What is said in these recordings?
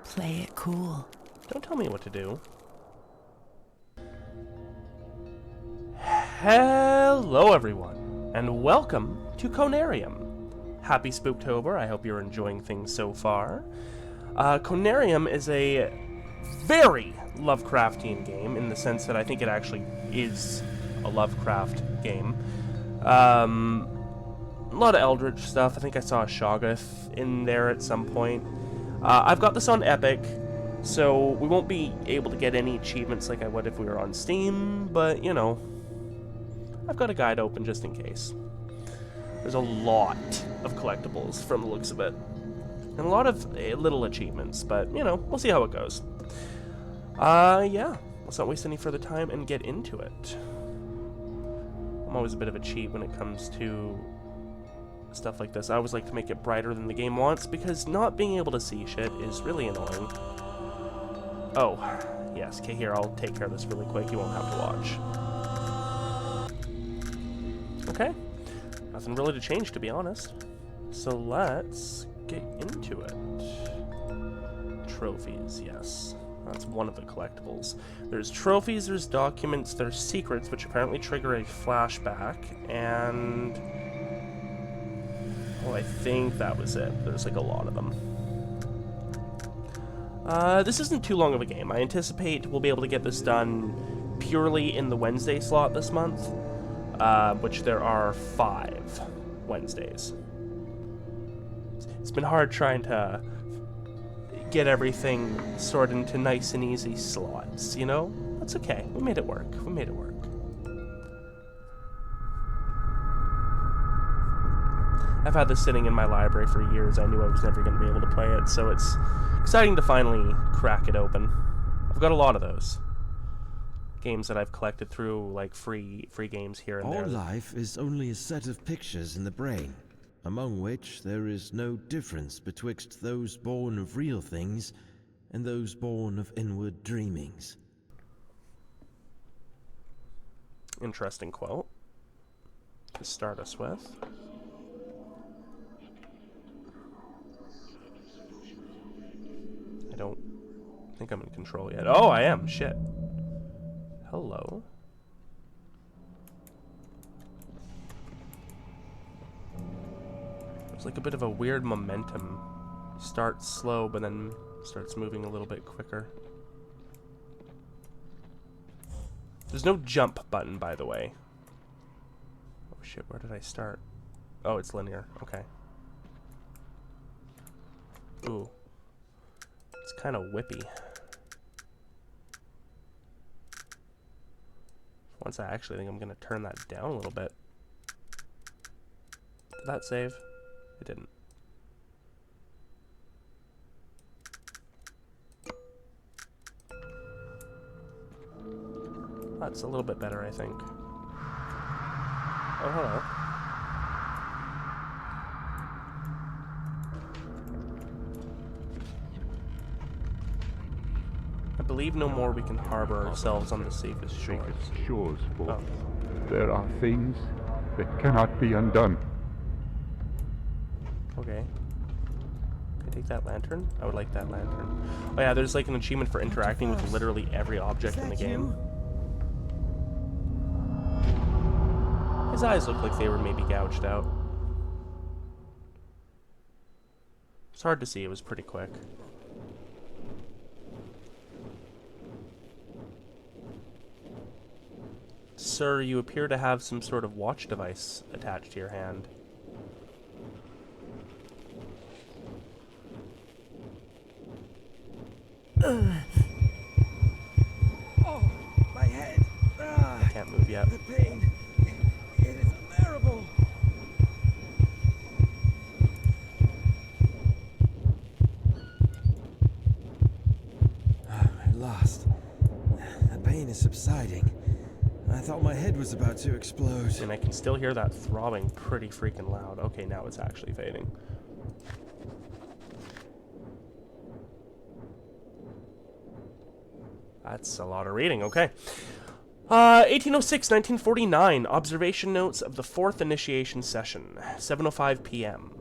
Play it cool. Don't tell me what to do. Hello everyone, and welcome to Conarium. Happy Spooktober, I hope you're enjoying things so far. Conarium is a very Lovecraftian game, in the sense that I think it actually is a Lovecraft game. A lot of Eldritch stuff. I think I saw a Shoggoth in there at some point. I've got this on Epic, so we won't be able to get any achievements like I would if we were on Steam, but, you know, I've got a guide open just in case. There's a lot of collectibles from the looks of it, and a lot of little achievements, but, you know, we'll see how it goes. Yeah, let's not waste any further time and get into it. I'm always a bit of a cheat when it comes to stuff like this. I always like to make it brighter than the game wants, because not being able to see shit is really annoying. Oh, yes, okay, here, I'll take care of this really quick. You won't have to watch. Okay, nothing really to change, to be honest. So let's get into it. Trophies, yes. That's one of the collectibles. There's trophies, there's documents, there's secrets, which apparently trigger a flashback, and well, I think that was it. There's like a lot of them. This isn't too long of a game. I anticipate we'll be able to get this done purely in the Wednesday slot this month, which there are 5 Wednesdays. It's been hard trying to get everything sorted into nice and easy slots, you know? That's okay. We made it work. We made it work. I've had this sitting in my library for years. I knew I was never going to be able to play it, so it's exciting to finally crack it open. I've got a lot of those games that I've collected through, like, free games here and there. All life is only a set of pictures in the brain, among which there is no difference betwixt those born of real things and those born of inward dreamings. Interesting quote to start us with. I don't think I'm in control yet. Oh, I am. Shit. Hello. There's like a bit of a weird momentum. Starts slow, but then starts moving a little bit quicker. There's no jump button, by the way. Oh shit, where did I start? Oh, it's linear. Okay. Ooh. It's kind of whippy. Once I actually think I'm going to turn that down a little bit. Did that save? It didn't. That's a little bit better, I think. Oh, hello. I believe no more we can harbor ourselves on the safest shores. Oh. There are things that cannot be undone. Okay. Can I take that lantern? I would like that lantern. Oh yeah, there's like an achievement for interacting with literally every object in the game. His eyes look like they were maybe gouged out. It's hard to see, it was pretty quick. Sir, you appear to have some sort of watch device attached to your hand. Oh, my head. I can't move yet. The pain. It is unbearable. At last. The pain is subsiding. I thought my head was about to explode. And I can still hear that throbbing pretty freaking loud. Okay, now it's actually fading. That's a lot of reading, okay. 1806, 1949, observation notes of the 4th initiation session, 7:05 p.m.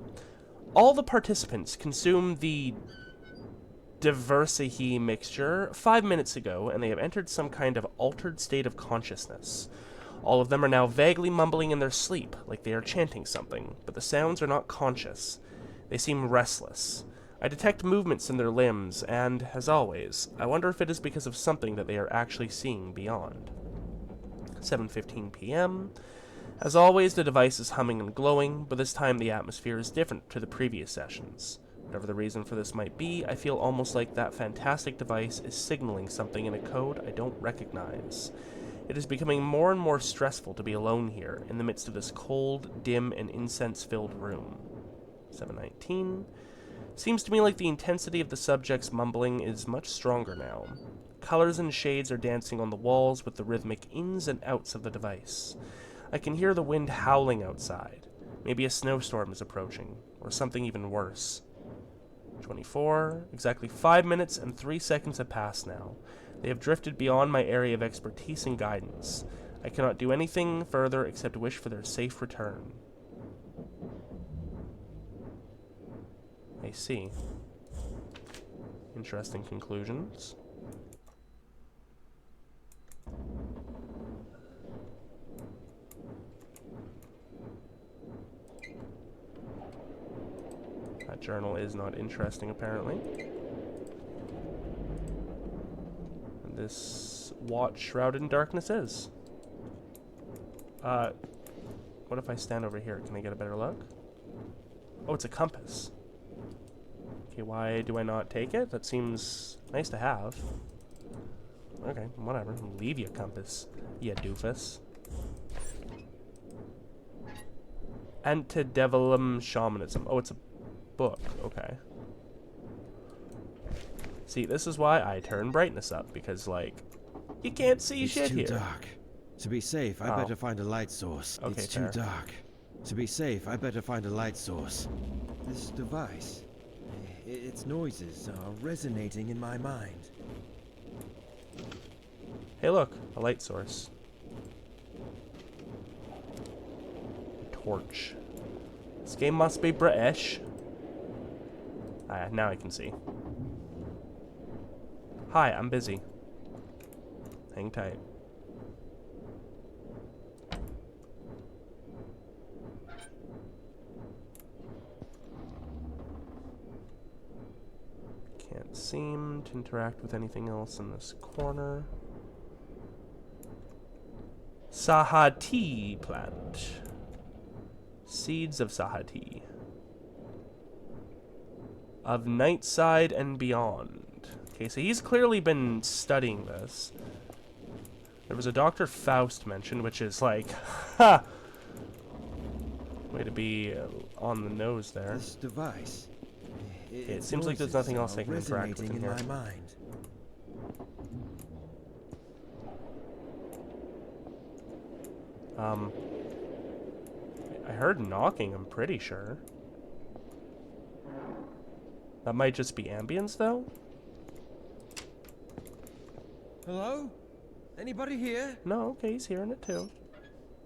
All the participants consume the Diversity mixture 5 minutes ago, and they have entered some kind of altered state of consciousness. All of them are now vaguely mumbling in their sleep, like they are chanting something, but the sounds are not conscious. They seem restless. I detect movements in their limbs, and, as always, I wonder if it is because of something that they are actually seeing beyond. 7:15 p.m. As always, the device is humming and glowing, but this time the atmosphere is different to the previous sessions. Whatever the reason for this might be, I feel almost like that fantastic device is signaling something in a code I don't recognize. It is becoming more and more stressful to be alone here, in the midst of this cold, dim, and incense-filled room. 7:19. Seems to me like the intensity of the subject's mumbling is much stronger now. Colors and shades are dancing on the walls with the rhythmic ins and outs of the device. I can hear the wind howling outside. Maybe a snowstorm is approaching, or something even worse. 24. Exactly 5 minutes and 3 seconds have passed now. They have drifted beyond my area of expertise and guidance. I cannot do anything further except wish for their safe return. I see. Interesting conclusions. That journal is not interesting, apparently. And this watch shrouded in darkness is. What if I stand over here? Can I get a better look? Oh, it's a compass. Okay, why do I not take it? That seems nice to have. Okay, whatever. Leave you, compass, you doofus. Antediluvian shamanism. Oh, it's a book. Okay. See, this is why I turn brightness up, because, like, you can't see shit here. It's too dark. To be safe, I better find a light source. Okay, it's too dark. To be safe, I better find a light source. This device, its noises are resonating in my mind. Hey, look, a light source. A torch. This game must be British. Ah, now I can see. Hi, I'm busy. Hang tight. Can't seem to interact with anything else in this corner. Sahati plant. Seeds of Sahati. Of Nightside and Beyond. Okay, so he's clearly been studying this. There was a Dr. Faust mentioned, which is like, ha! Way to be on the nose there. This device. It seems like there's nothing else I can interact with in here. My mind. I heard knocking, I'm pretty sure. That might just be ambience, though? Hello? Anybody here? No, okay, he's hearing it too.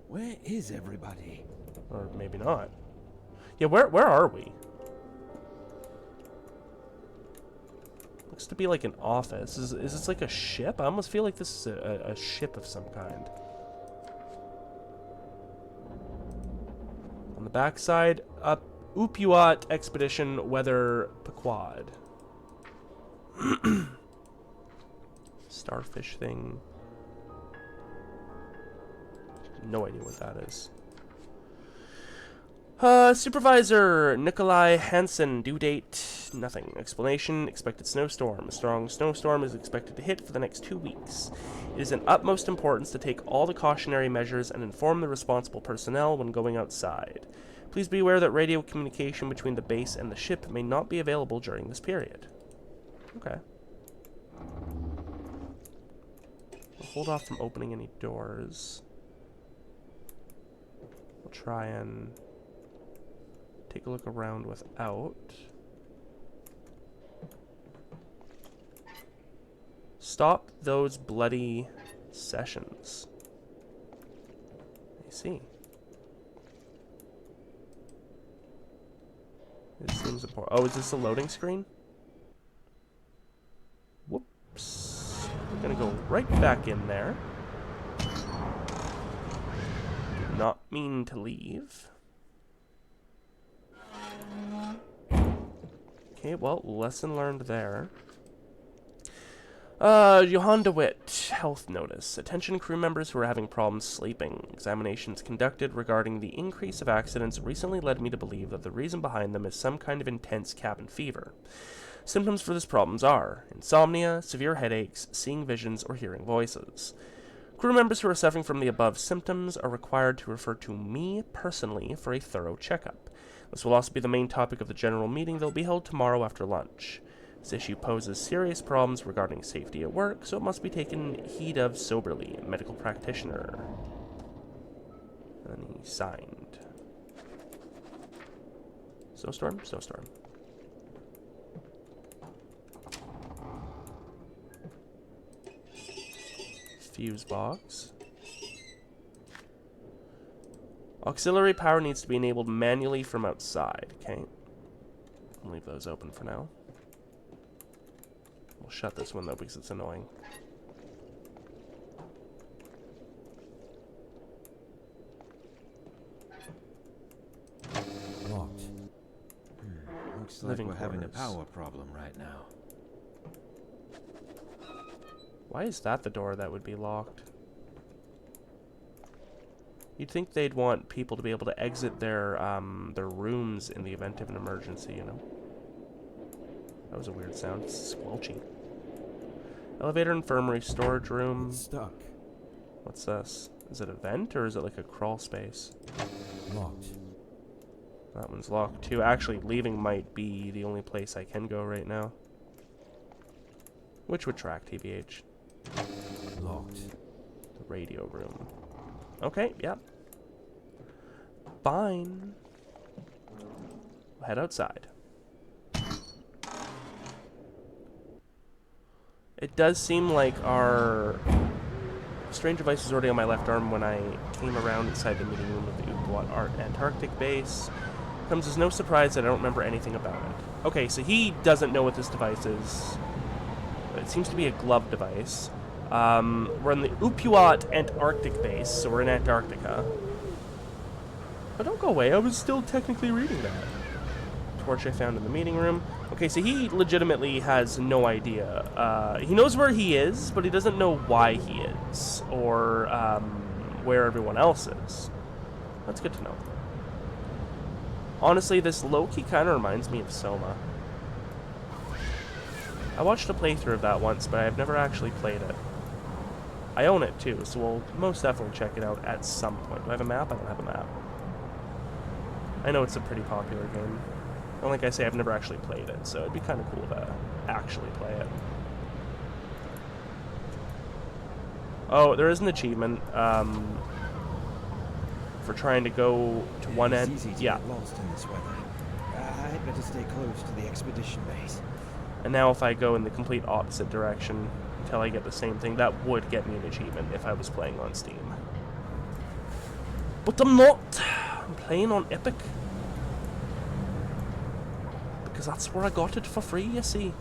Where is everybody? Or maybe not. Yeah, where are we? Looks to be like an office. Is this like a ship? I almost feel like this is a ship of some kind. On the backside, Upuat Expedition Weather Pequod. Starfish thing. No idea what that is. Supervisor Nikolai Hansen, due date, nothing. Explanation, expected snowstorm. A strong snowstorm is expected to hit for the next 2 weeks. It is of utmost importance to take all the cautionary measures and inform the responsible personnel when going outside. Please be aware that radio communication between the base and the ship may not be available during this period. Okay. We'll hold off from opening any doors. We'll try and take a look around without. Stop those bloody sessions. I see. This seems important. Oh, is this a loading screen? right back in there. Did not mean to leave. Okay, well, lesson learned there. Johann DeWitt, health notice. Attention crew members who are having problems sleeping. Examinations conducted regarding the increase of accidents recently led me to believe that the reason behind them is some kind of intense cabin fever. Symptoms for this problems are insomnia, severe headaches, seeing visions, or hearing voices. Crew members who are suffering from the above symptoms are required to refer to me personally for a thorough checkup. This will also be the main topic of the general meeting that will be held tomorrow after lunch. This issue poses serious problems regarding safety at work, so it must be taken heed of soberly. Medical practitioner. And then he signed. Snowstorm? Snowstorm. Fuse box. Auxiliary power needs to be enabled manually from outside. Okay. I'll leave those open for now. We'll shut this one though because it's annoying. Locked. Looks like we're having a power problem right now. Why is that the door that would be locked? You'd think they'd want people to be able to exit their rooms in the event of an emergency, you know? That was a weird sound. It's squelchy. Elevator, infirmary, storage room. It's stuck. What's this? Is it a vent or is it like a crawl space? Locked. That one's locked too. Actually, leaving might be the only place I can go right now. Which would track, TBH. Locked. The radio room. Okay, yep. Fine. We'll head outside. It does seem like our strange device is already on my left arm when I came around inside the meeting room of the Antarctic base. Comes as no surprise that I don't remember anything about it. Okay, so he doesn't know what this device is. It seems to be a glove device. We're in the Upuat Antarctic base, so we're in Antarctica. But don't go away, I was still technically reading that. Torch I found in the meeting room. Okay, so he legitimately has no idea. He knows where he is, but he doesn't know why he is, or where everyone else is. That's good to know. Honestly, this low-key kind of reminds me of Soma. I watched a playthrough of that once, but I've never actually played it. I own it too, so we'll most definitely check it out at some point. Do I have a map? I don't have a map. I know it's a pretty popular game. And like I say, I've never actually played it, so it'd be kind of cool to actually play it. Oh, there is an achievement for trying to go to one end. It's easy to get lost in this weather. I'd better stay close to the expedition base. And now if I go in the complete opposite direction until I get the same thing, that would get me an achievement if I was playing on Steam. But I'm not. I'm playing on Epic. Because that's where I got it for free, you see.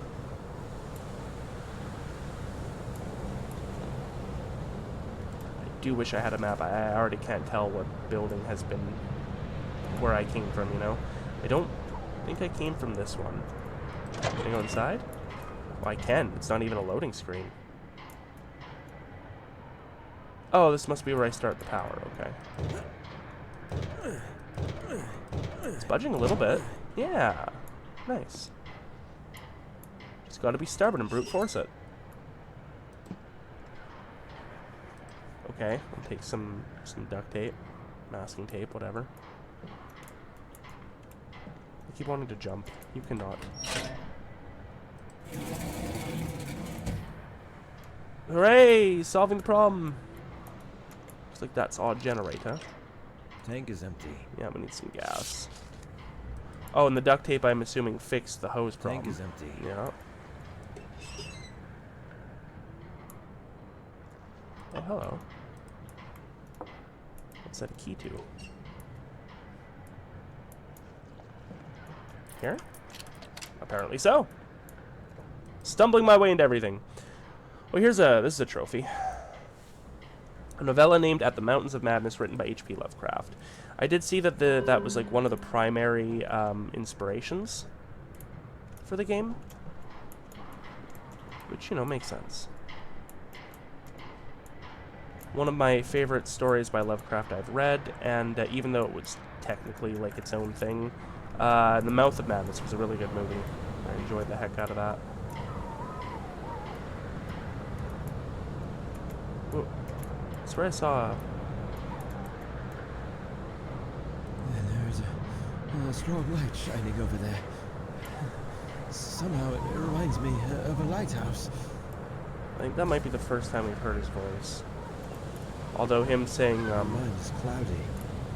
I do wish I had a map. I already can't tell what building has been where I came from, you know? I don't think I came from this one. Can I go inside? Well, I can. It's not even a loading screen. Oh, this must be where I start the power. Okay. It's budging a little bit. Yeah. Nice. Just gotta be stubborn and brute force it. Okay, I'll take some duct tape, masking tape, whatever. I keep wanting to jump. You cannot. Hooray! Solving the problem! Looks like that's our generator. Tank is empty. Yeah, we need some gas. Oh, and the duct tape, I'm assuming, fixed the hose problem. Tank is empty. Yeah. Oh, hello. What's that a key to? Here? Apparently so. Stumbling my way into everything. Well, this is a trophy. A novella named At the Mountains of Madness, written by H.P. Lovecraft. I did see that that was like one of the primary inspirations for the game, which, you know, makes sense. One of my favorite stories by Lovecraft I've read, and even though it was technically like its own thing, The Mouth of Madness was a really good movie. I enjoyed the heck out of that. Whoa. I swear I saw... There's a strong light shining over there. Somehow it reminds me of a lighthouse. I think that might be the first time we've heard his voice. Although him saying, Mine is cloudy.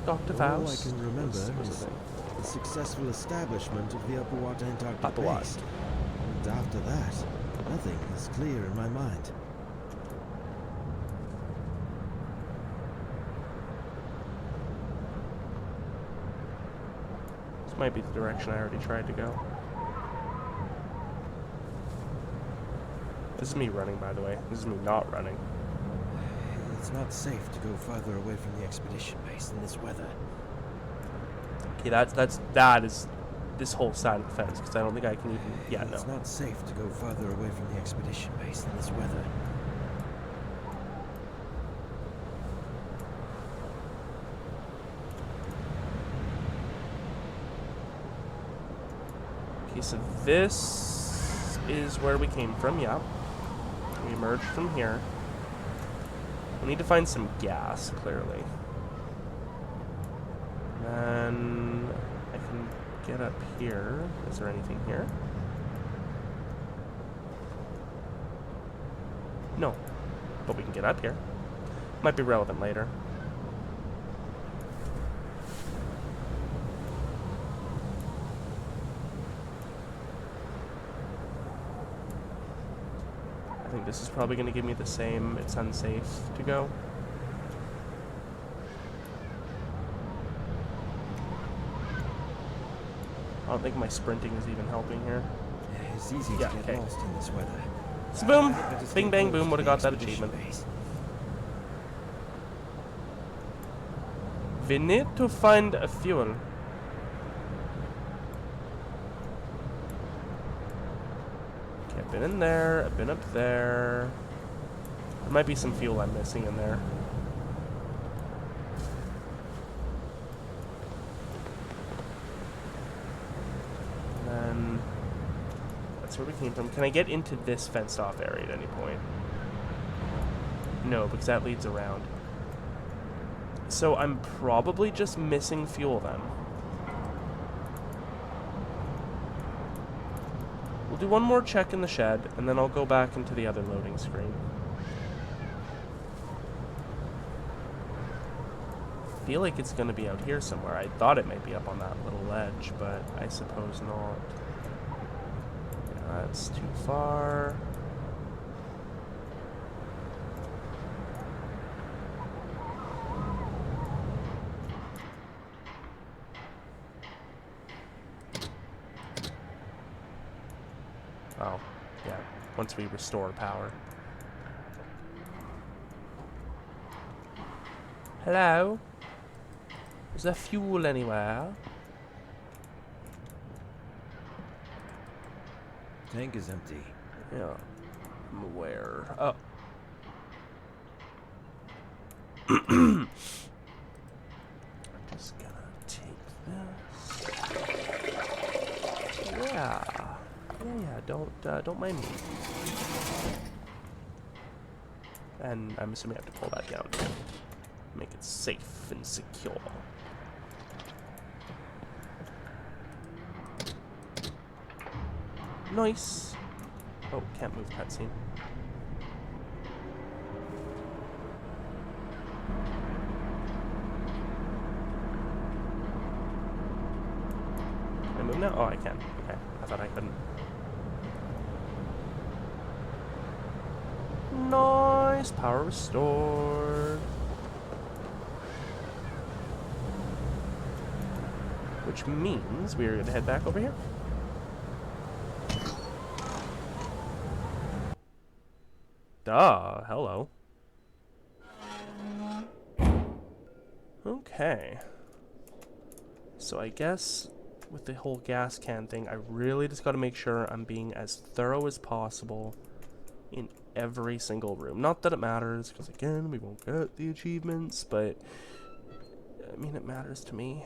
Dr. All Faust I can remember was is a thing. the successful establishment of the Upper Antarctic Upper base. And after that, nothing is clear in my mind. This might be the direction I already tried to go. This is me running, by the way. This is me not running. It's not safe to go farther away from the expedition base in this weather. Okay, that is this whole side of the fence, because I don't think I can even... Yeah, no. It's not safe to go farther away from the expedition base in this weather. Okay, so this is where we came from, yeah. We emerged from here. We need to find some gas, clearly. Then I can get up here. Is there anything here? No. But we can get up here. Might be relevant later. I think this is probably going to give me the same, it's unsafe to go. I don't think my sprinting is even helping here. It's easy to get lost in this weather. So boom! Bing bang boom, would have got that achievement. We need to find a fuel. Okay, I've been in there, I've been up there. There might be some fuel I'm missing in there. And then that's where we came from. Can I get into this fenced off area at any point? No, because that leads around. So I'm probably just missing fuel then. We'll do one more check in the shed, and then I'll go back into the other loading screen. I feel like it's going to be out here somewhere. I thought it might be up on that little ledge, but I suppose not. Yeah, that's too far. Oh, yeah, once we restore power. Hello? Is there fuel anywhere? Tank is empty. Yeah, I'm aware. Oh. I'm just gonna take this. Yeah. Yeah, don't mind me. And I'm assuming I have to pull that down too. Make it safe and secure. Nice. Oh, can't move cutscene. Can I move now? Oh, I can. Okay, I thought I couldn't. Nice, power restored. Which means we're gonna head back over here. Duh, hello. Okay. So I guess with the whole gas can thing, I really just got to make sure I'm being as thorough as possible in every single room. Not that it matters, because again, we won't get the achievements, but I mean, it matters to me.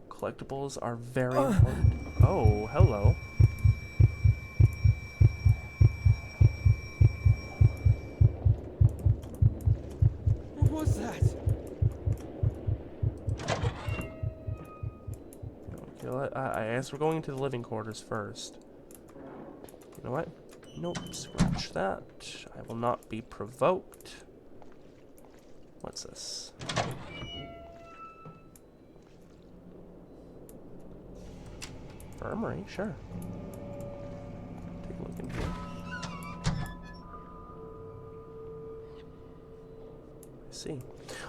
Collectibles are very important. Oh, hello. What was that? Okay, I guess we're going into the living quarters first. You know what? Nope, scratch that. I will not be provoked. What's this? Infirmary, sure. Take a look in here. I see.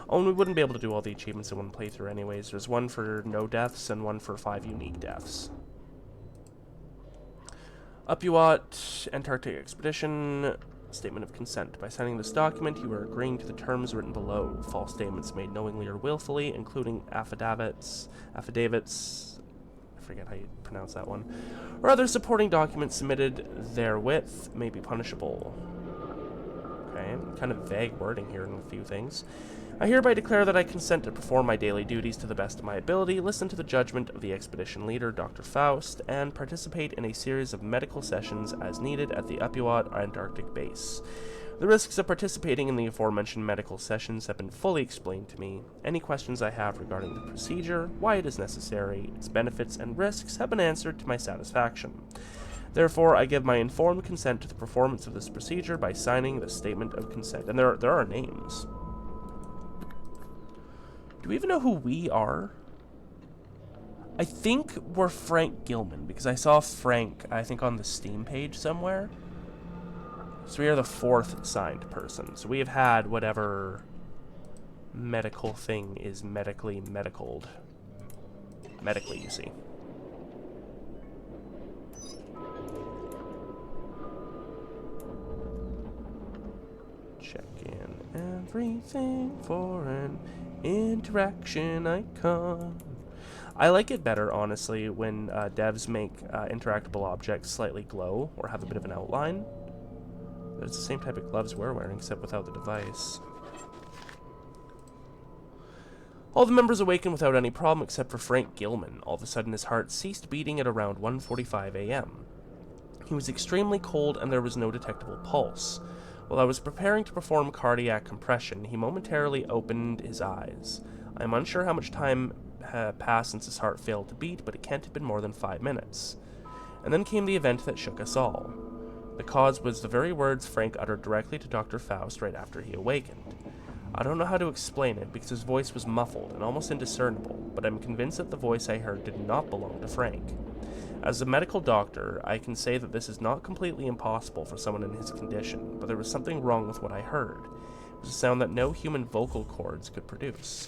Oh, and we wouldn't be able to do all the achievements in one playthrough anyways. There's one for no deaths and one for 5 unique deaths. Upuat, Antarctic Expedition, Statement of Consent. By signing this document, you are agreeing to the terms written below. False statements made knowingly or willfully, including affidavits, I forget how you pronounce that one, or other supporting documents submitted therewith may be punishable. Okay, kind of vague wording here in a few things. I hereby declare that I consent to perform my daily duties to the best of my ability, listen to the judgment of the expedition leader, Dr. Faust, and participate in a series of medical sessions as needed at the Upuat Antarctic base. The risks of participating in the aforementioned medical sessions have been fully explained to me. Any questions I have regarding the procedure, why it is necessary, its benefits and risks have been answered to my satisfaction. Therefore, I give my informed consent to the performance of this procedure by signing the statement of consent. And there are names. Do we even know who we are? I think we're Frank Gillman, because I saw Frank, I think, on the Steam page somewhere. So we are the 4th signed person. So we have had whatever medical thing is medically, you see. Check in everything for an interaction icon. I like it better, honestly, when devs make interactable objects slightly glow or have a bit of an outline. It's the same type of gloves we're wearing, except without the device. All the members awakened without any problem except for Frank Gillman. All of a sudden his heart ceased beating at around 1:45 a.m. He was extremely cold and there was no detectable pulse. While I was preparing to perform cardiac compression, he momentarily opened his eyes. I am unsure how much time had passed since his heart failed to beat, but it can't have been more than 5 minutes. And then came the event that shook us all. The cause was the very words Frank uttered directly to Dr. Faust right after he awakened. I don't know how to explain it because his voice was muffled and almost indiscernible, but I'm convinced that the voice I heard did not belong to Frank. As a medical doctor, I can say that this is not completely impossible for someone in his condition, but there was something wrong with what I heard. It was a sound that no human vocal cords could produce.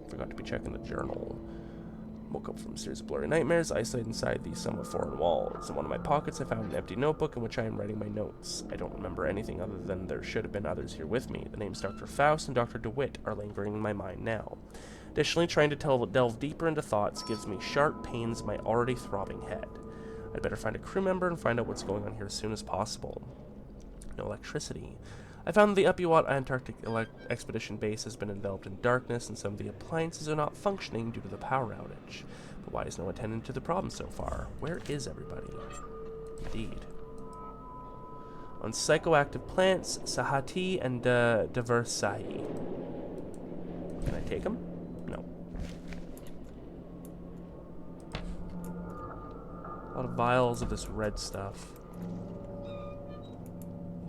Forgot to be checking the journal. Woke up from a series of blurry nightmares, isolated inside these somewhat foreign walls. In one of my pockets I found an empty notebook in which I am writing my notes. I don't remember anything other than there should have been others here with me. The names Dr. Faust and Dr. DeWitt are lingering in my mind now. Additionally, trying to delve deeper into thoughts gives me sharp pains in my already throbbing head. I'd better find a crew member and find out what's going on here as soon as possible. No electricity. I found the Upuat Antarctic Expedition base has been enveloped in darkness and some of the appliances are not functioning due to the power outage. But why is no one attending to the problem so far? Where is everybody? Indeed. On psychoactive plants, Sahati and Diversahi. Can I take them? No. A lot of vials of this red stuff.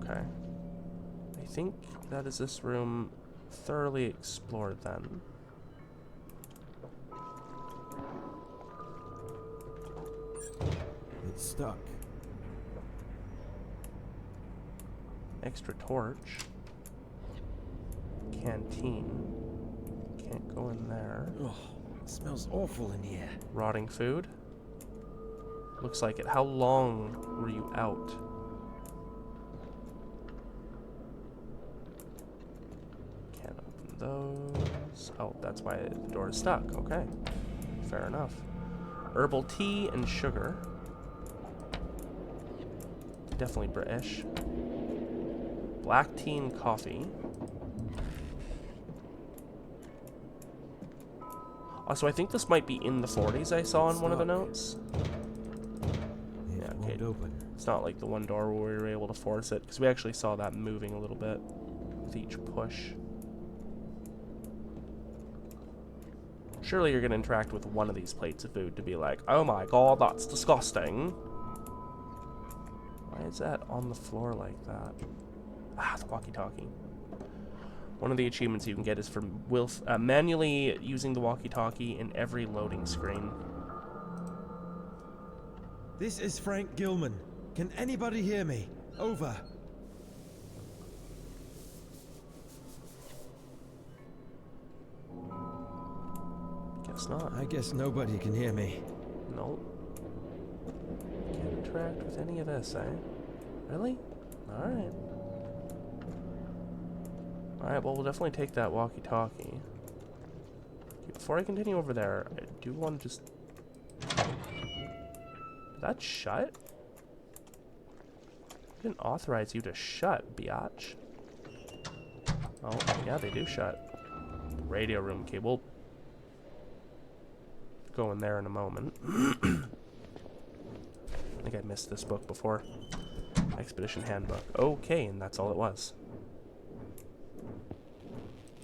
Okay. I think that is this room thoroughly explored then. It's stuck. Extra torch. Canteen. Can't go in there. Oh, it smells awful in here. Rotting food. Looks like it. How long were you out? Can't open those. Oh, that's why the door is stuck. Okay. Fair enough. Herbal tea and sugar. Definitely British. Black tea and coffee. Also, I think this might be in the 40s I saw in one of the notes. Yeah, okay. It's not like the one door where we were able to force it, because we actually saw that moving a little bit with each push. Surely you're going to interact with one of these plates of food to be like, oh my god, that's disgusting. Why is that on the floor like that? Ah, the walkie-talkie. One of the achievements you can get is for manually using the walkie-talkie in every loading screen. This is Frank Gillman. Can anybody hear me? Over. Guess not. I guess nobody can hear me. Nope. Can't interact with any of this, eh? Really? Alright. Alright, well, we'll definitely take that walkie-talkie. Before I continue over there, I do want to just... Is that shut? I didn't authorize you to shut, biatch. Oh, yeah, they do shut. Radio room cable. Go in there in a moment. I think I missed this book before. Expedition Handbook. Okay, and that's all it was.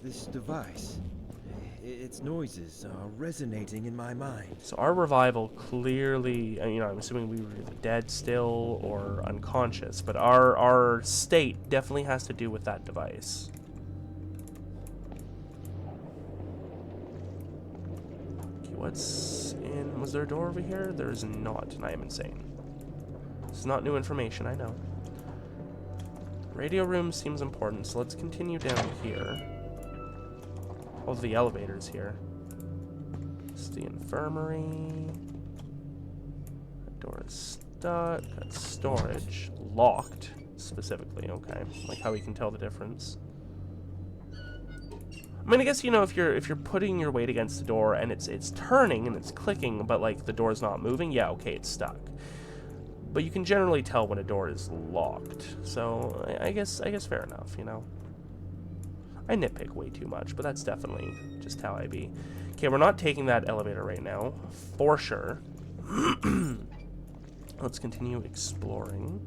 This device, its noises are resonating in my mind. So our revival clearly, you know, I'm assuming we were either dead still or unconscious, but our state definitely has to do with that device. Okay, what's in... Was there a door over here? There is not, and I am insane. This is not new information, I know. Radio room seems important, so let's continue down here. Oh, the elevator's here. It's the infirmary. That door is stuck. That's storage. Locked, specifically. Okay. Like how we can tell the difference. I mean, I guess, you know, if you're putting your weight against the door and it's turning and it's clicking, but like the door's not moving, yeah, okay, it's stuck. But you can generally tell when a door is locked. So I guess fair enough, you know. I nitpick way too much, but that's definitely just how I be. Okay, we're not taking that elevator right now, for sure. Let's continue exploring.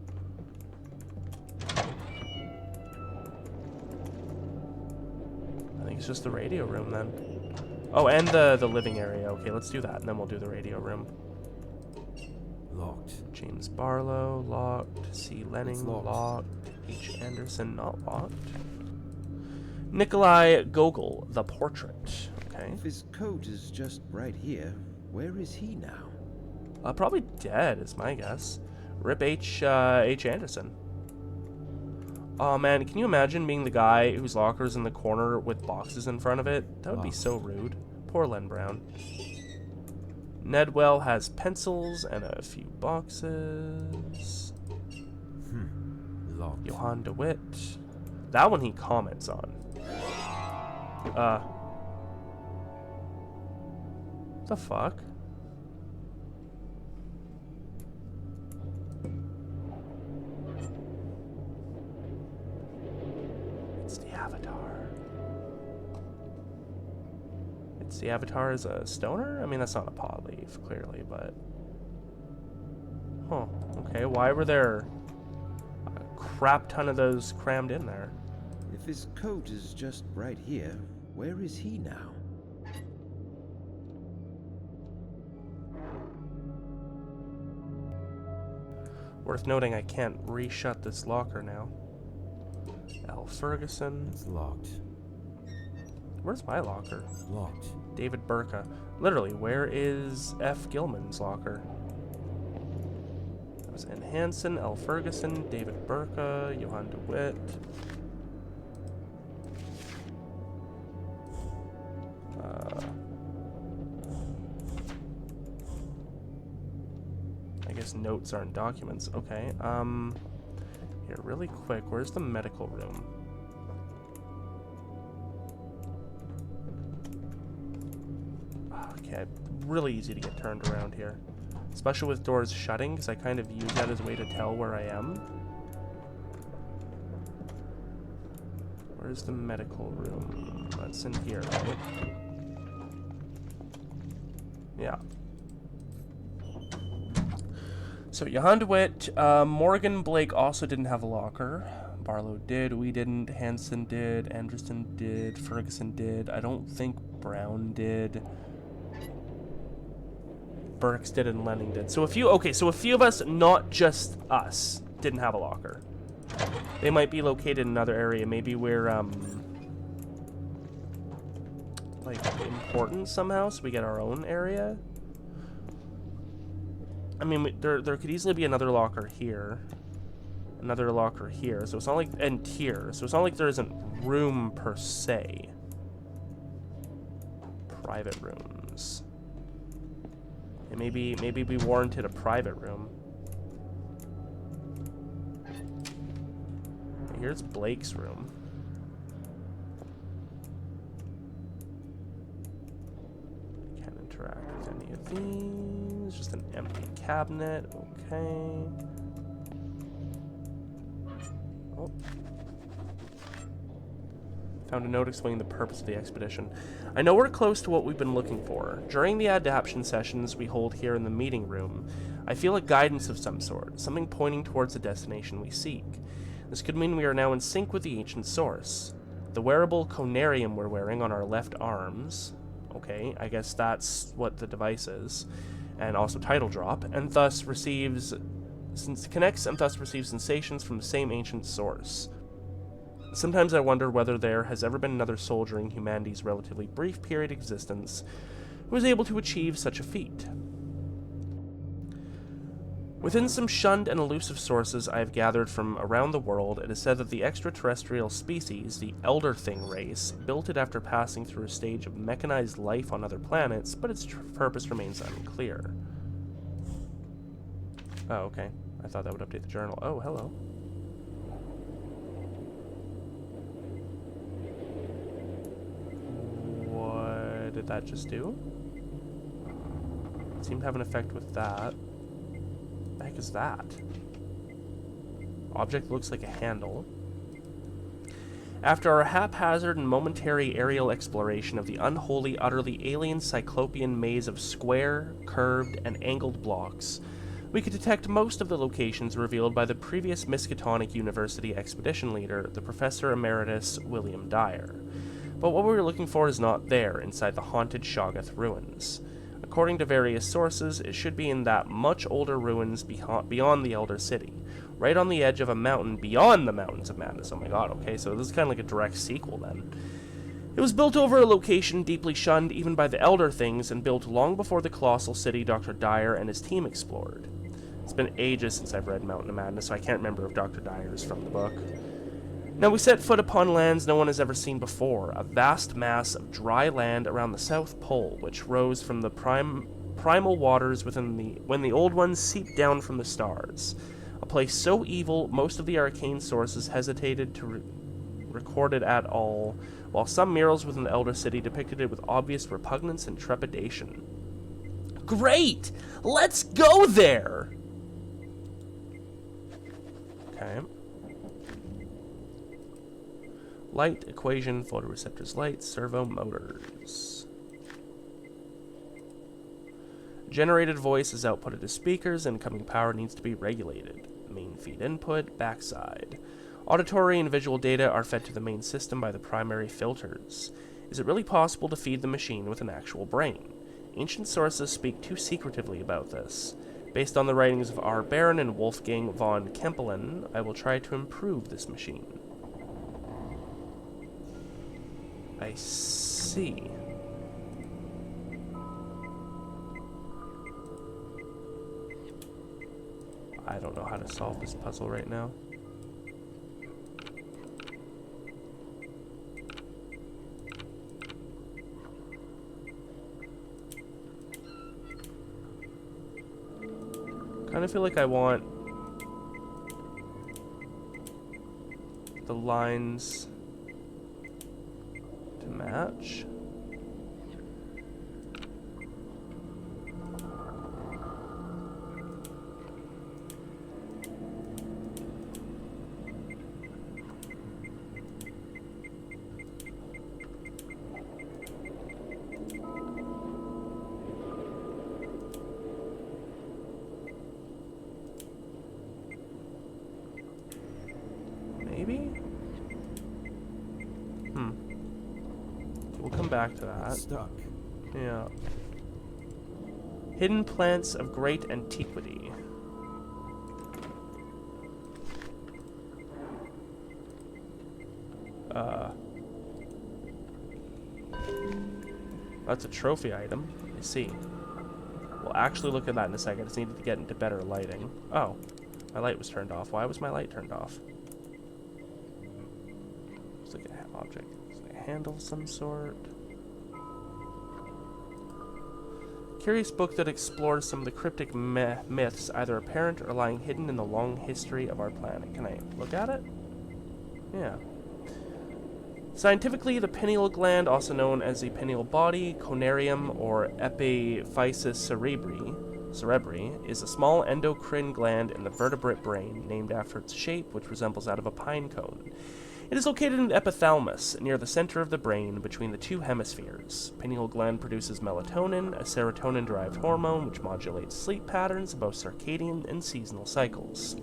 I think it's just the radio room then. Oh, and the living area. Okay, let's do that, and then we'll do the radio room. Locked. James Barlow, locked. C. Lenning, locked. H. Anderson, not locked. Nikolai Gogol, the portrait. Okay. If his coat is just right here, where is he now? Probably dead, is my guess. Rip H. Anderson. Oh man, can you imagine being the guy whose locker's in the corner with boxes in front of it? That would be so rude. Poor Len Brown. Nedwell has pencils and a few boxes. Locked. Johann DeWitt. That one he comments on. The fuck? It's the Avatar. It's the Avatar as a stoner? I mean, that's not a pod leaf, clearly, but... Huh. Okay, why were there a crap ton of those crammed in there? If his coat is just right here, where is he now? Worth noting, I can't re-shut this locker now. L. Ferguson. It's locked. Where's my locker? Locked. David Burka. Literally, where is F. Gillman's locker? That was N. Hansen, L. Ferguson, David Burka, Johann DeWitt. notes aren't documents. Okay, here, really quick, where's the medical room? Okay, really easy to get turned around here. Especially with doors shutting, because I kind of use that as a way to tell where I am. Where's the medical room? That's in here, right? Yeah. So, Johan DeWitt, Morgan Blake also didn't have a locker. Barlow did, we didn't, Hansen did, Anderson did, Ferguson did. I don't think Brown did. Burks did and Lenning did. So a few of us, not just us, didn't have a locker. They might be located in another area. Maybe we're, like, important somehow, so we get our own area. I mean, there could easily be another locker here. Another locker here. So it's not like, and here. So it's not like there isn't room per se. Private rooms. And maybe we warranted a private room. Here's Blake's room. Can't interact with any of these. Just an empty cabinet. Okay. Oh. Found a note explaining the purpose of the expedition. I know we're close to what we've been looking for. During the adaptation sessions we hold here in the meeting room, I feel a guidance of some sort, something pointing towards the destination we seek. This could mean we are now in sync with the ancient source. The wearable Conarium we're wearing on our left arms, okay, I guess that's what the device is, and also title drop, and thus connects and thus receives sensations from the same ancient source. Sometimes I wonder whether there has ever been another soldier in humanity's relatively brief period of existence who was able to achieve such a feat. Within some shunned and elusive sources I have gathered from around the world, it is said that the extraterrestrial species, the Elder Thing race, built it after passing through a stage of mechanized life on other planets, but its purpose remains unclear. Oh, okay. I thought that would update the journal. Oh, hello. What did that just do? It seemed to have an effect with that. What the heck is that? Object looks like a handle. After our haphazard and momentary aerial exploration of the unholy, utterly alien cyclopean maze of square, curved, and angled blocks, we could detect most of the locations revealed by the previous Miskatonic University expedition leader, the Professor Emeritus William Dyer. But what we were looking for is not there, inside the haunted Shoggoth ruins. According to various sources, it should be in that much older ruins beyond the Elder City, right on the edge of a mountain beyond the Mountains of Madness. Oh my god, okay, so this is kind of like a direct sequel then. It was built over a location deeply shunned even by the Elder Things, and built long before the colossal city Dr. Dyer and his team explored. It's been ages since I've read Mountain of Madness, so I can't remember if Dr. Dyer is from the book. Now we set foot upon lands no one has ever seen before, a vast mass of dry land around the South Pole, which rose from the primal waters when the old ones seeped down from the stars. A place so evil, most of the arcane sources hesitated to record it at all, while some murals within the Elder City depicted it with obvious repugnance and trepidation. Great! Let's go there! Okay. Light, equation, photoreceptors, light, servo motors. Generated voice is outputted to speakers, incoming power needs to be regulated. Main feed input, backside. Auditory and visual data are fed to the main system by the primary filters. Is it really possible to feed the machine with an actual brain? Ancient sources speak too secretively about this. Based on the writings of R. Barron and Wolfgang von Kempelen, I will try to improve this machine. I see. I don't know how to solve this puzzle right now. Kind kind of feel like I want the lines to match. Maybe? We'll come back to that. Stuck. Yeah. Hidden plants of great antiquity. That's a trophy item. I see. We'll actually look at that in a second. I just needed to get into better lighting. Oh, my light was turned off. Why was my light turned off? It's like an object. It's like a handle of some sort. Curious book that explores some of the cryptic myths, either apparent or lying hidden in the long history of our planet. Can I look at it? Yeah. Scientifically, the pineal gland, also known as the pineal body, Conarium, or Epiphysis cerebri, is a small endocrine gland in the vertebrate brain, named after its shape, which resembles that of a pine cone. It is located in the epithalamus, near the center of the brain, between the two hemispheres. Pineal gland produces melatonin, a serotonin-derived hormone which modulates sleep patterns, both circadian and seasonal cycles.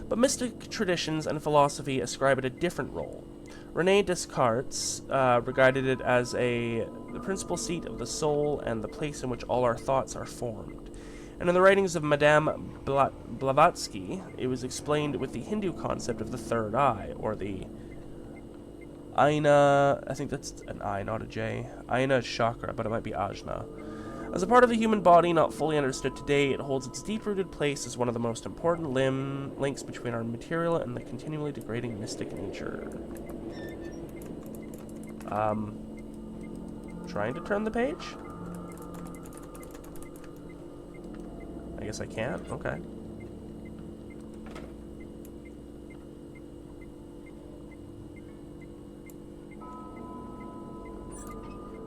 But mystic traditions and philosophy ascribe it a different role. René Descartes regarded it as the principal seat of the soul and the place in which all our thoughts are formed. And in the writings of Madame Blavatsky, it was explained with the Hindu concept of the third eye, or the Ajna, I think that's an I, not a J, Ajna chakra, but it might be Ajna. As a part of the human body not fully understood today, it holds its deep-rooted place as one of the most important links between our material and the continually degrading mystic nature. Trying to turn the page? I guess I can't? Okay.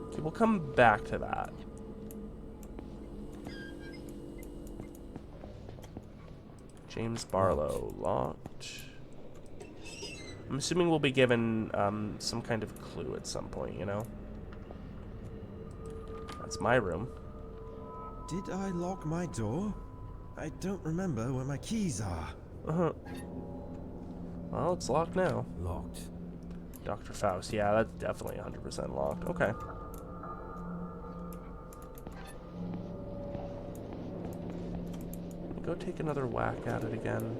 Okay, we'll come back to that. James Barlow, locked. I'm assuming we'll be given some kind of clue at some point, you know? That's my room. Did I lock my door? I don't remember where my keys are. Uh-huh. Well, it's locked now. Locked. Dr. Faust, yeah, that's definitely 100% locked. Okay. Go take another whack at it again.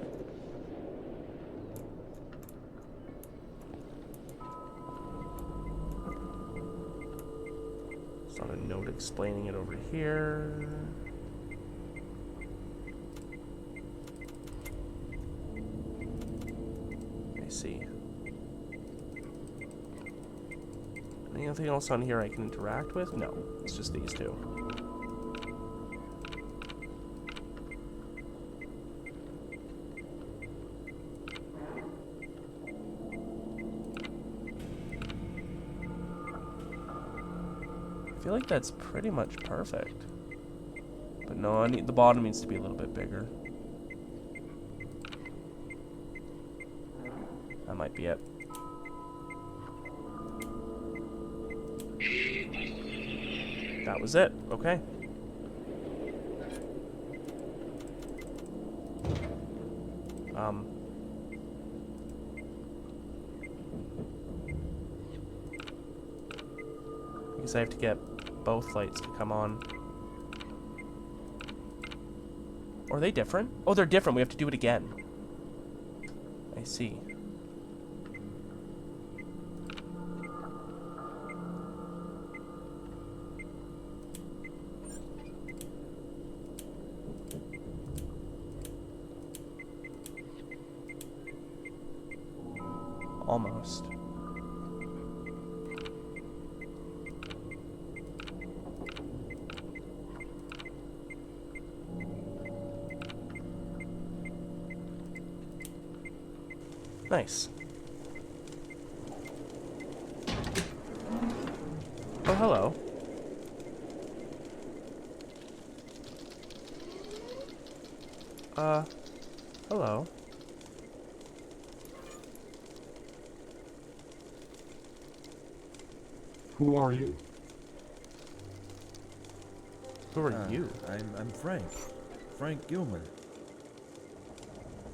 There's not a note explaining it over here. I see. Anything else on here I can interact with? No, it's just these two. I feel like that's pretty much perfect. But no, the bottom needs to be a little bit bigger. That might be it. That was it. Okay. I guess I have to get both lights to come on. Are they different? Oh, they're different. We have to do it again. I see. Almost. Nice. Oh, hello. Hello. Who are you? Who are you? I'm Frank. Frank Gillman.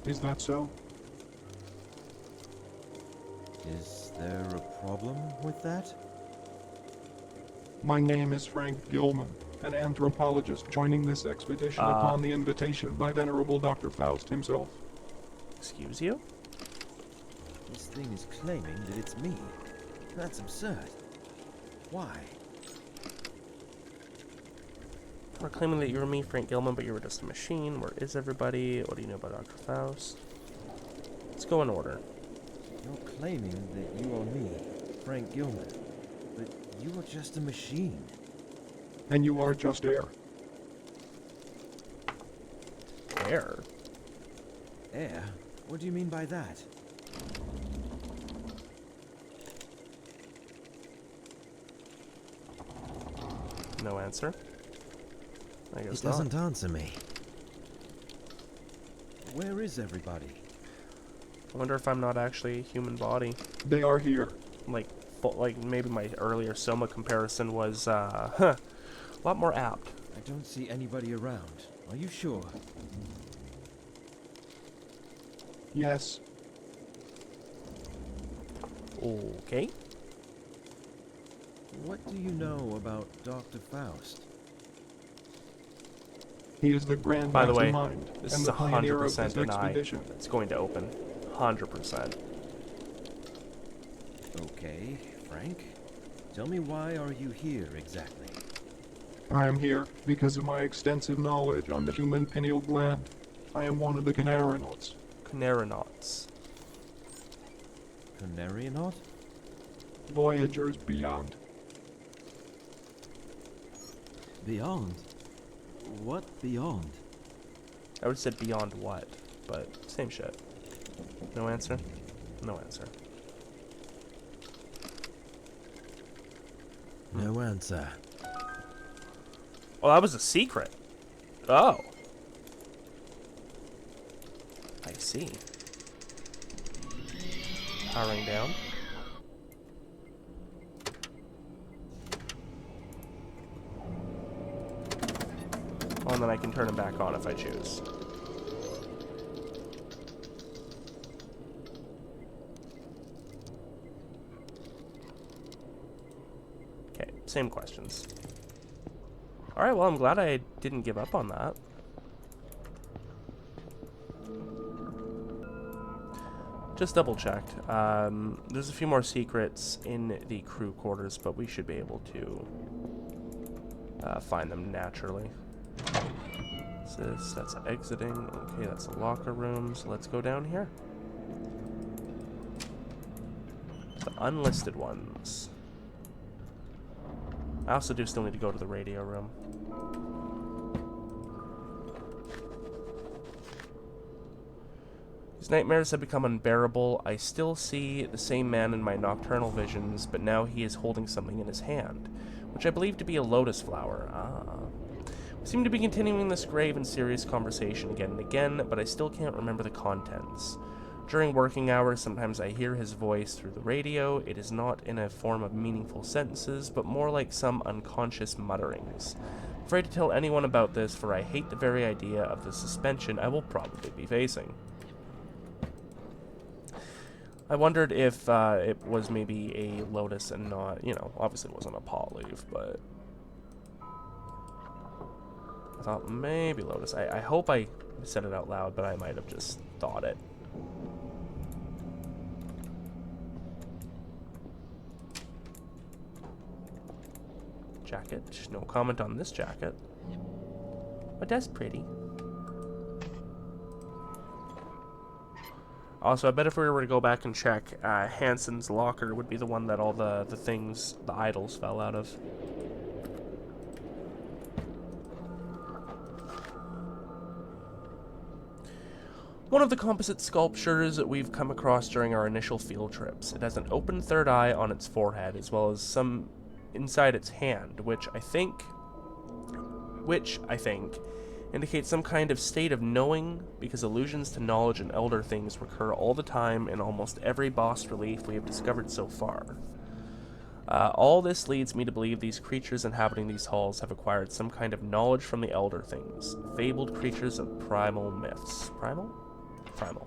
Is that so? Is there a problem with that? My name is Frank Gillman, an anthropologist joining this expedition upon the invitation by Venerable Dr. Faust himself. Excuse you? This thing is claiming that it's me. That's absurd. Why? We're claiming that you were me, Frank Gillman, but you were just a machine. Where is everybody? What do you know about Dr. Faust? Let's go in order. You're claiming that you are me, Frank Gillman, but you are just a machine. And you are just air. Air? Air? What do you mean by that? No answer. I guess He doesn't answer me. Where is everybody? I wonder if I'm not actually a human body. They are here. Like maybe my earlier Soma comparison was, a lot more apt. I don't see anybody around. Are you sure? Yes. Okay. What do you know about Dr. Faust? He is the grand By the way, mastermind this and is the pioneer of 100% this an eye. expedition. It's going to open. 100%. Okay, Frank. Tell me, why are you here exactly? I am here because of my extensive knowledge on the human pineal gland. I am one of the Conarianauts. Canaronauts. Conarianaut? Voyagers beyond. Beyond? What beyond? I would have said beyond what, but same shit. No answer? No answer. No answer. Oh, that was a secret. Oh. I see. Powering down. Oh, and then I can turn them back on if I choose. Okay, same questions. Alright, well, I'm glad I didn't give up on that. Just double checked. There's a few more secrets in the crew quarters, but we should be able to find them naturally. That's exiting. Okay, that's the locker room, so let's go down here. The unlisted ones. I also do still need to go to the radio room. His nightmares have become unbearable. I still see the same man in my nocturnal visions, but now he is holding something in his hand, which I believe to be a lotus flower. We seem to be continuing this grave and serious conversation again and again, but I still can't remember the contents. During working hours, sometimes I hear his voice through the radio. It is not in a form of meaningful sentences, but more like some unconscious mutterings. Afraid to tell anyone about this, for I hate the very idea of the suspension I will probably be facing. I wondered if it was maybe a lotus and not, you know, obviously it wasn't a pot leaf, but I thought maybe lotus. I hope I said it out loud, but I might have just thought it. Jacket. No comment on this jacket. But that's pretty. Also, I bet if we were to go back and check, Hansen's locker would be the one that all the things, the idols, fell out of. One of the composite sculptures that we've come across during our initial field trips. It has an open third eye on its forehead, as well as some inside its hand, which I think indicates some kind of state of knowing, because allusions to knowledge and elder things recur all the time in almost every boss relief we have discovered so far. All this leads me to believe these creatures inhabiting these halls have acquired some kind of knowledge from the elder things, fabled creatures of primal myths. Primal? Primal.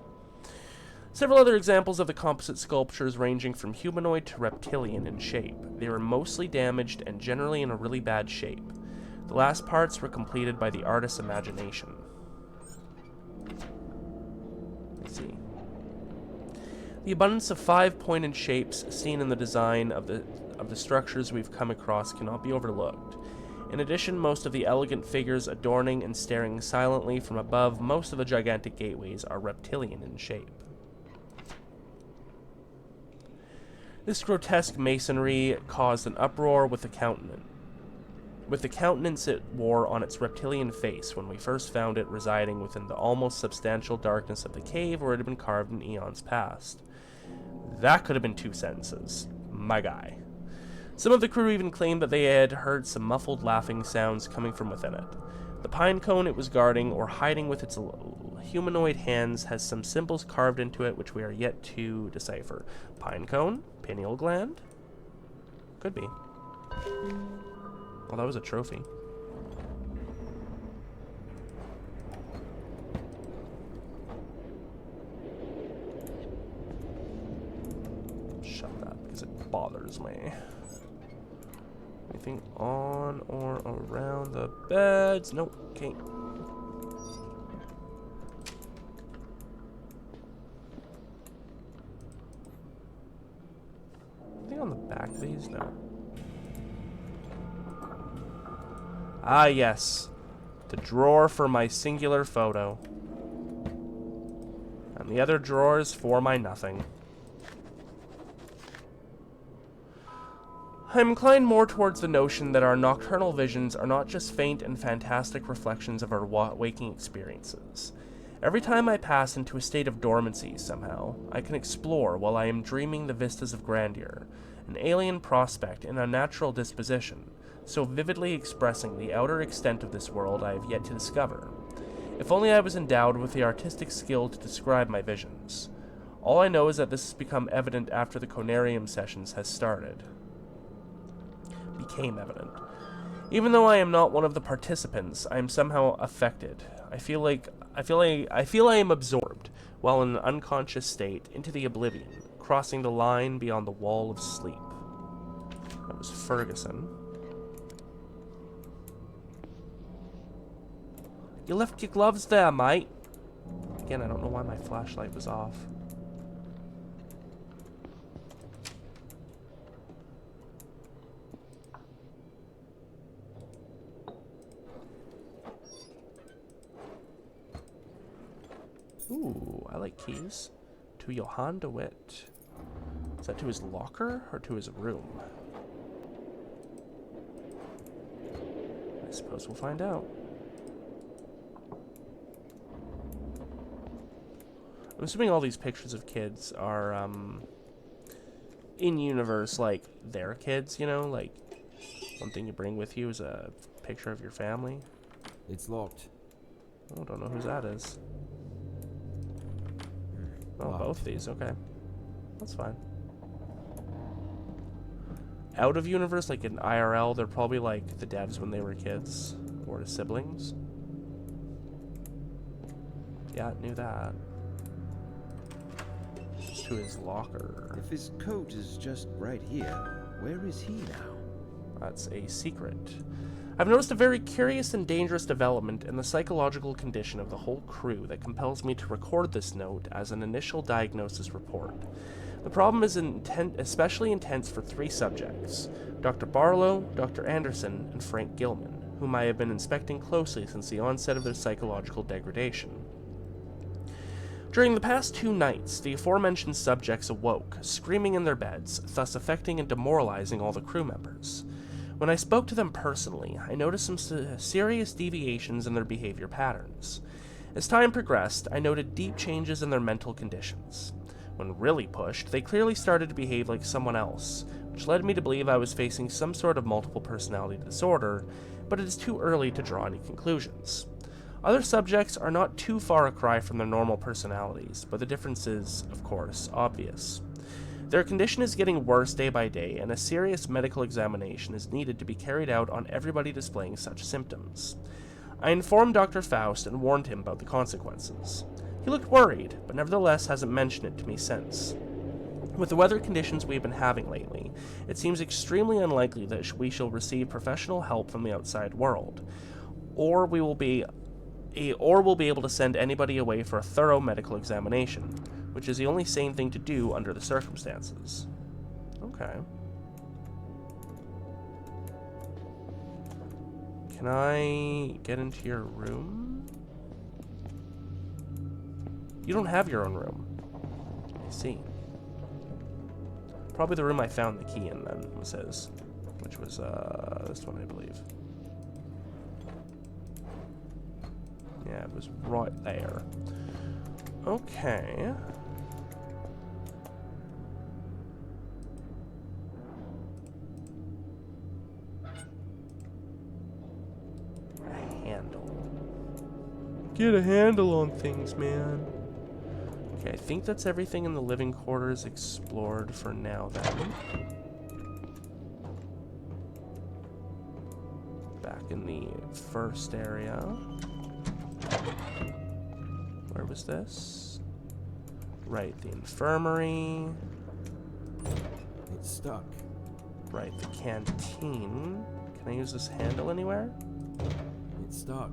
Several other examples of the composite sculptures ranging from humanoid to reptilian in shape. They were mostly damaged and generally in a really bad shape. The last parts were completed by the artist's imagination. Let's see. The abundance of five-pointed shapes seen in the design of the structures we've come across cannot be overlooked. In addition, most of the elegant figures adorning and staring silently from above most of the gigantic gateways are reptilian in shape. This grotesque masonry caused an uproar with the countenance it wore on its reptilian face when we first found it residing within the almost substantial darkness of the cave where it had been carved in eons past. That could have been 2 sentences. My guy. Some of the crew even claimed that they had heard some muffled laughing sounds coming from within it. The pine cone it was guarding or hiding with its humanoid hands has some symbols carved into it which we are yet to decipher. Pine cone? Pineal gland? Could be. Well, that was a trophy. Shut that, because it bothers me. Anything on or around the beds? Nope, okay. Anything on the back of these? No. Ah, yes. The drawer for my singular photo. And the other drawers for my nothing. I'm inclined more towards the notion that our nocturnal visions are not just faint and fantastic reflections of our waking experiences. Every time I pass into a state of dormancy somehow, I can explore while I am dreaming the vistas of grandeur, an alien prospect and unnatural disposition, so vividly expressing the outer extent of this world I have yet to discover. If only I was endowed with the artistic skill to describe my visions. All I know is that this has become evident after the Conarium sessions has started. Became evident. Even though I am not one of the participants, I am somehow affected. I feel I am absorbed, while in an unconscious state, into the oblivion, crossing the line beyond the wall of sleep. That was Ferguson. You left your gloves there, mate. Again, I don't know why my flashlight was off. Ooh, I like keys. To Johann de Witt. Is that to his locker or to his room? I suppose we'll find out. I'm assuming all these pictures of kids are, in universe, like, their kids, you know? Like, one thing you bring with you is a picture of your family. It's locked. Oh, don't know whose that is. Oh, Locked. both these, okay. That's fine. Out of universe, like in IRL, they're probably like the devs when they were kids, or siblings. Yeah, knew that. It's to his locker. If his coat is just right here, where is he now? That's a secret. I've noticed a very curious and dangerous development in the psychological condition of the whole crew that compels me to record this note as an initial diagnosis report. The problem is especially intense for 3 subjects: Dr. Barlow, Dr. Anderson, and Frank Gillman, whom I have been inspecting closely since the onset of their psychological degradation. During the past 2 nights, the aforementioned subjects awoke, screaming in their beds, thus affecting and demoralizing all the crew members. When I spoke to them personally, I noticed some serious deviations in their behavior patterns. As time progressed, I noted deep changes in their mental conditions. When really pushed, they clearly started to behave like someone else, which led me to believe I was facing some sort of multiple personality disorder, but it is too early to draw any conclusions. Other subjects are not too far a cry from their normal personalities, but the difference is, of course, obvious. Their condition is getting worse day by day, and a serious medical examination is needed to be carried out on everybody displaying such symptoms. I informed Dr. Faust and warned him about the consequences. He looked worried, but nevertheless hasn't mentioned it to me since. With the weather conditions we've been having lately, it seems extremely unlikely that we shall receive professional help from the outside world, or we'll be able to send anybody away for a thorough medical examination, which is the only sane thing to do under the circumstances. Okay. Can I get into your room? You don't have your own room. I see. Probably the room I found the key in then, it says. Which was, this one, I believe. Yeah, it was right there. Okay. A handle. Get a handle on things, man. Okay, I think that's everything in the living quarters explored for now then. Back in the first area. Where was this? Right, the infirmary. It's stuck. Right, the canteen. Can I use this handle anywhere? It's stuck.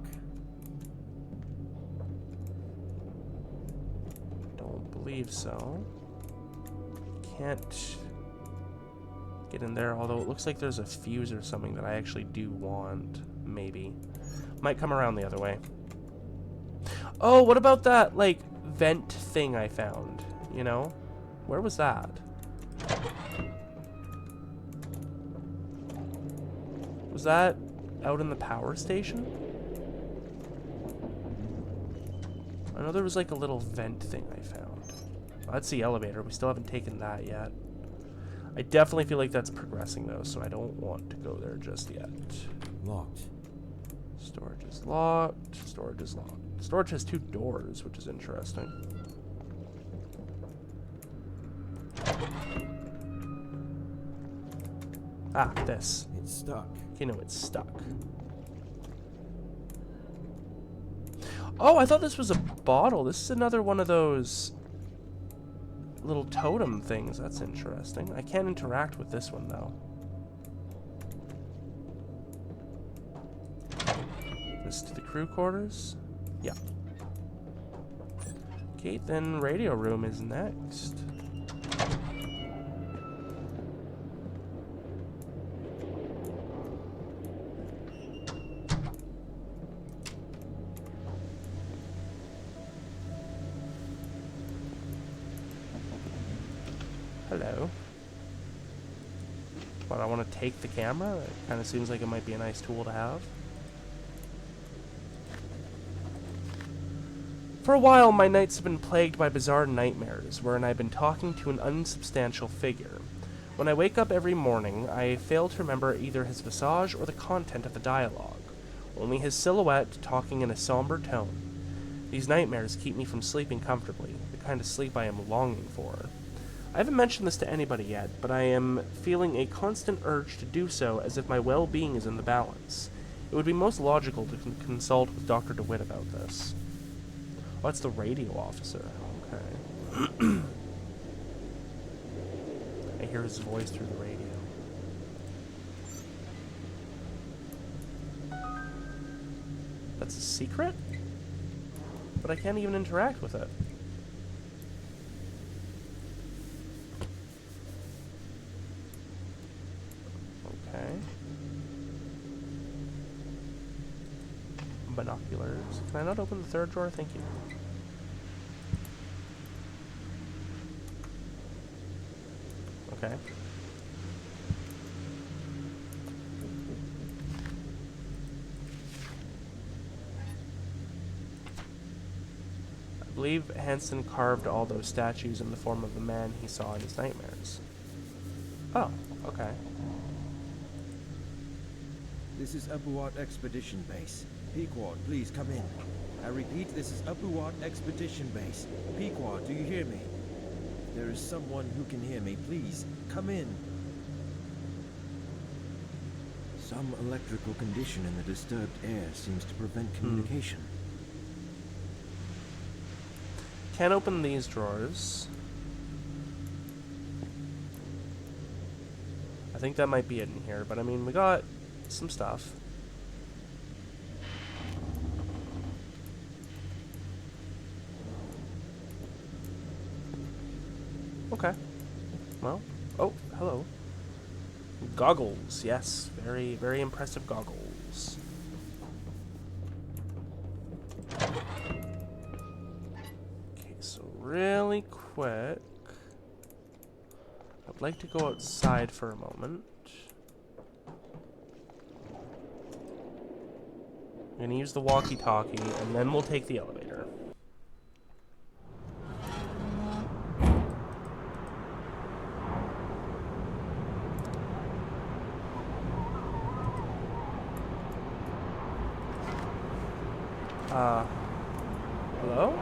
Don't believe so. Can't get in there, although it looks like there's a fuse or something that I actually do want. Maybe. Might come around the other way. Oh, what about that, like, vent thing I found? You know? Where was that? Was that out in the power station? I know there was like a little vent thing I found. That's the elevator. We still haven't taken that yet. I definitely feel like that's progressing though, so I don't want to go there just yet. Locked. Storage is locked. Storage is locked. Storage has 2 doors, which is interesting. Ah, this. It's stuck. Okay, no, it's stuck. Oh, I thought this was a bottle. This is another one of those little totem things. That's interesting. I can't interact with this one, though. This to the crew quarters? Yeah. Okay, then radio room is next. Hello. What, I want to take the camera? It kind of seems like it might be a nice tool to have. For a while, my nights have been plagued by bizarre nightmares, wherein I've been talking to an unsubstantial figure. When I wake up every morning, I fail to remember either his visage or the content of the dialogue, only his silhouette talking in a somber tone. These nightmares keep me from sleeping comfortably, the kind of sleep I am longing for. I haven't mentioned this to anybody yet, but I am feeling a constant urge to do so as if my well-being is in the balance. It would be most logical to consult with Dr. DeWitt about this. Oh, that's the radio officer. Okay. I hear his voice through the radio. That's a secret? But I can't even interact with it. Okay. Binoculars. Can I not open the third drawer? Thank you. Okay. believe Hansen carved all those statues in the form of the man he saw in his nightmares. Oh, okay. This is Abuat Expedition Base. Pequod, please come in. I repeat, this is Abuat Expedition Base. Pequod, do you hear me? There is someone who can hear me. Please, come in. Some electrical condition in the disturbed air seems to prevent communication. Can't open these drawers. I think that might be it in here, but I mean, we got some stuff. Okay. Well, oh, hello. Goggles, yes. Very, very impressive goggles. Okay, so really quick, I'd like to go outside for a moment. I'm gonna use the walkie-talkie, and then we'll take the elevator. Hello?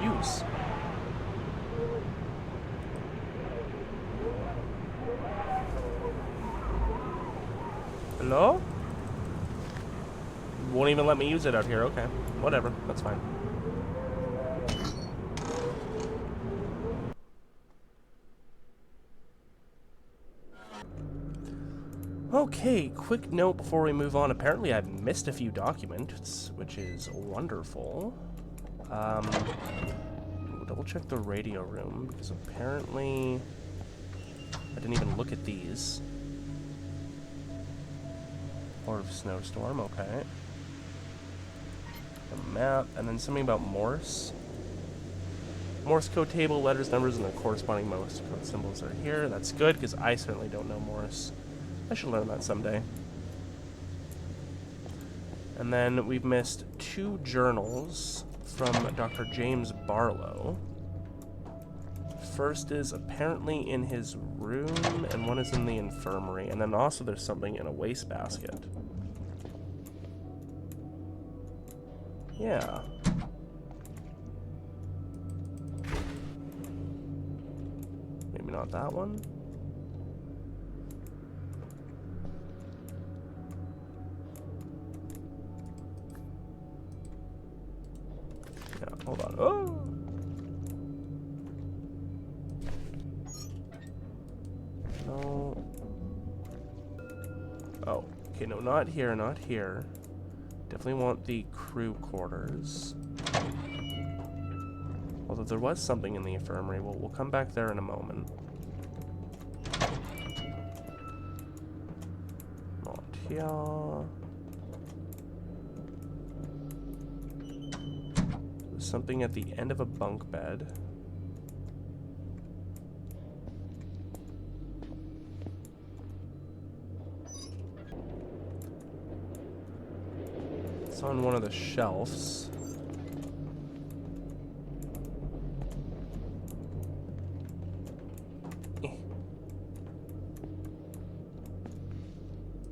Use. Hello? Won't even let me use it out here. Okay. Whatever. That's fine. Okay, quick note before we move on. Apparently I missed a few documents, which is wonderful. We'll double check the radio room, because apparently I didn't even look at these. Or snowstorm, okay. A map, and then something about Morse. Morse code table, letters, numbers, and the corresponding Morse code symbols are here. That's good, because I certainly don't know Morse. I should learn that someday. And then we've missed 2 journals from Dr. James Barlow. First is apparently in his room, and one is in the infirmary. And then also there's something in a wastebasket. Yeah. Maybe not that one. Yeah, hold on. Oh! No. Oh, okay, no, not here, not here. Definitely want the crew quarters. Although there was something in the infirmary. We'll come back there in a moment. Not here. There's something at the end of a bunk bed. On one of the shelves.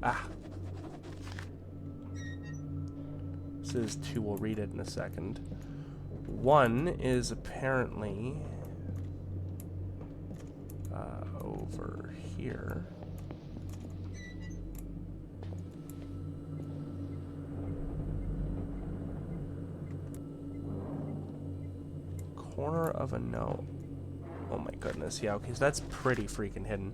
Ah. This is 2, we'll read it in a second. 1 is apparently over here. Corner of a note. Oh my goodness, yeah, okay, so that's pretty freaking hidden.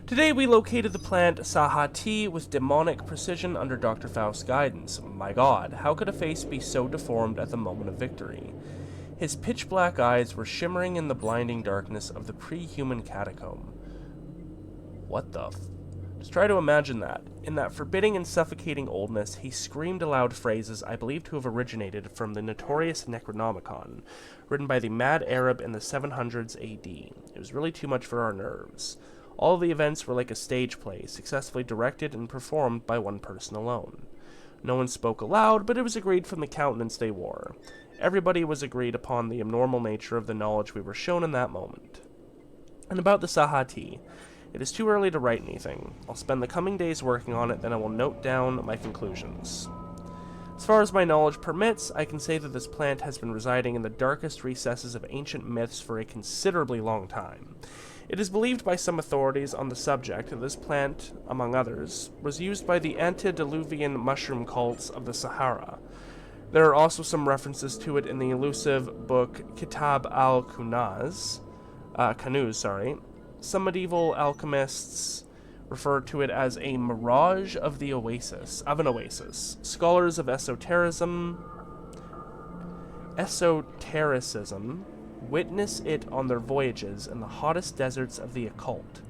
Today we located the plant Sahati with demonic precision under Dr. Faust's guidance. My god, how could a face be so deformed at the moment of victory? His pitch black eyes were shimmering in the blinding darkness of the pre-human catacomb. What the f... Just try to imagine that. In that forbidding and suffocating oldness, he screamed aloud phrases I believe to have originated from the notorious Necronomicon, written by the mad Arab in the 700s AD. It was really too much for our nerves. All the events were like a stage play, successfully directed and performed by one person alone. No one spoke aloud, but it was agreed from the countenance they wore. Everybody was agreed upon the abnormal nature of the knowledge we were shown in that moment. And about the Sahati, it is too early to write anything. I'll spend the coming days working on it, then I will note down my conclusions. As far as my knowledge permits, I can say that this plant has been residing in the darkest recesses of ancient myths for a considerably long time. It is believed by some authorities on the subject that this plant, among others, was used by the antediluvian mushroom cults of the Sahara. There are also some references to it in the elusive book Kitab al-Kunuz. Some medieval alchemists refer to it as a mirage of an oasis. Scholars of esotericism witness it on their voyages in the hottest deserts of the occult.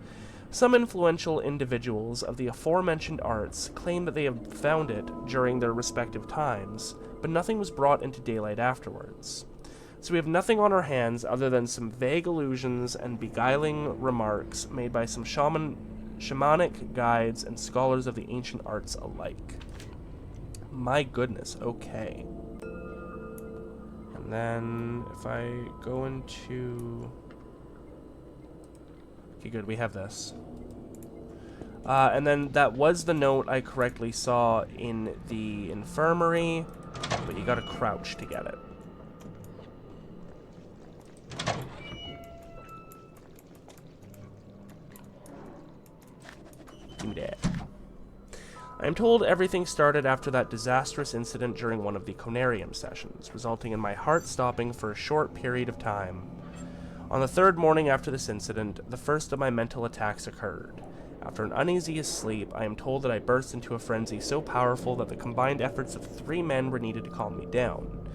Some influential individuals of the aforementioned arts claim that they have found it during their respective times, but nothing was brought into daylight afterwards. So we have nothing on our hands other than some vague allusions and beguiling remarks made by some shamanic guides and scholars of the ancient arts alike. My goodness, okay. And then if I go into... Okay, good, we have this. And then that was the note I correctly saw in the infirmary, but you gotta crouch to get it. Give me that. I am told everything started after that disastrous incident during one of the Conarium sessions, resulting in my heart stopping for a short period of time. On the third morning after this incident, the first of my mental attacks occurred. After an uneasy sleep, I am told that I burst into a frenzy so powerful that the combined efforts of 3 men were needed to calm me down.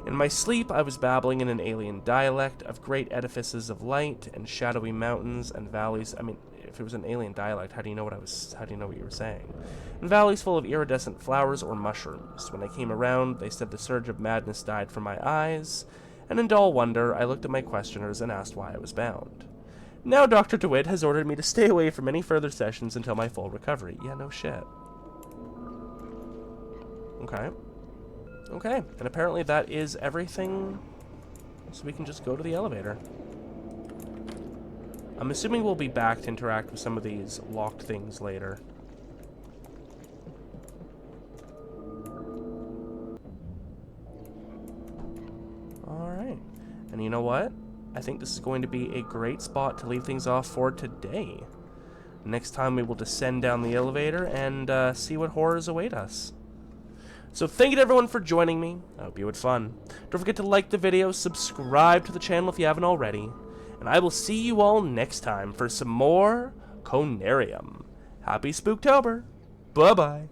In my sleep, I was babbling in an alien dialect of great edifices of light and shadowy mountains and valleys. I mean, if it was an alien dialect, how do you know what you were saying? And valleys full of iridescent flowers or mushrooms. When I came around, they said the surge of madness died from my eyes, and in dull wonder, I looked at my questioners and asked why I was bound. Now Dr. DeWitt has ordered me to stay away from any further sessions until my full recovery. Yeah, no shit. Okay. Okay, and apparently that is everything, so we can just go to the elevator. I'm assuming we'll be back to interact with some of these locked things later. Alright, and you know what? I think this is going to be a great spot to leave things off for today. Next time we will descend down the elevator and see what horrors await us. So thank you to everyone for joining me. I hope you had fun. Don't forget to like the video, subscribe to the channel if you haven't already, and I will see you all next time for some more Conarium. Happy Spooktober. Bye-bye.